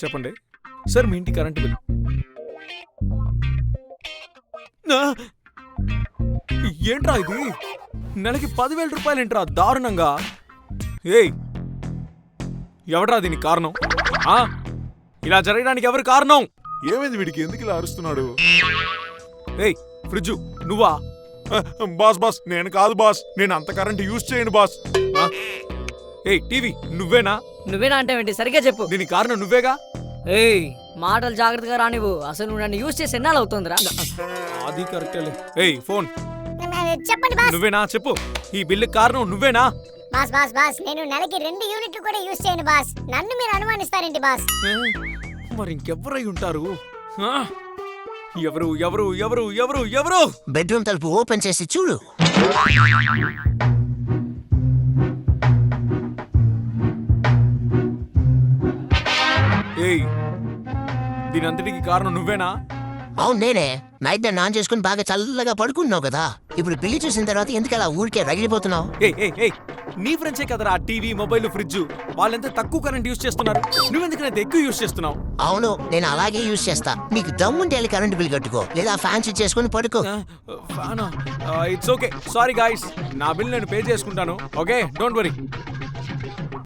చెప్పండి సార్, మీ ఇంటి current bill. ఏంట్రా ఇది? నెలకి 10,000 రూపాయలు ఏంట్రా దారుణంగా? ఏయ్, ఎవడ్రా దీనికి కారణం? ఇలా జరగడానికి ఎవరు కారణం? ఏమైంది వీడికి? ఎందుకు ఇలా అరుస్తున్నాడు? ఏయ్ ఫ్రిడ్జు, నువ్వా? బాస్ బాస్, నేను కాదు బాస్. నేను అంత కరెంట్ యూజ్ చేయను బాస్. ఏయ్ టీవీ, నువ్వేనా? నువ్వేనా అంటే ఏంటి? సరిగ్గా చెప్పు. దీనికి కారణం నువ్వేగా? ఏయ్, మాటలు జాగ్రత్తగా రానివ్వు. అసలు నువ్వు నన్ను యూజ్ చేసి ఎన్నాళ్ళు అవుతుందిరా? అది కరెక్టే. ఏయ్ ఫోన్, చెప్పండి బాస్. నువ్వేనా? చెప్పు, ఈ బిల్లు కారణం నువ్వేనా? బాస్ బాస్ బాస్, నేను నెలకి 2 యూనిట్లు కూడా యూజ్ చేయను బాస్. నన్ను మీరు అనుమానిస్తారేంటి బాస్? మరి ఇంకెవరై ఉంటారు? ఎవరు ఎవరు ఎవరు ఎవరు ఎవరు? బెడ్రూమ్ తలుపు ఓపెన్ చేసి చూడు. ఏయ్, దీనంతటికి కారణం నువ్వేనా? అవును నేనే. నైట్ నేను ఆన్ చేసుకుని బాగా చల్లగా పడుకున్నావు కదా. ఇప్పుడు బిల్లు చూసిన తర్వాత ఎందుకు అలా ఊరికే రగిలిపోతున్నావు? ఏయ్, నీ ఫ్రెండ్సే కదరా టీవీ, మొబైల్, ఫ్రిడ్జ్. వాళ్ళెంత తక్కువ కరెంట్ యూజ్ చేస్తున్నారు, నువ్వెందుకు ఎక్కువ యూజ్ చేస్తున్నావు? అవును, నేను అలాగే యూజ్ చేస్తా. నీకు దమ్ముంటే వెళ్ళి కరెంట్ బిల్ కట్టుకో, లేదా ఫ్యాన్స్ చేసుకుని పడుకో. ఇట్స్ ఓకే, సారీ గాయ్స్, నా బిల్ నేను పే చేసుకుంటాను. Okay, don't worry.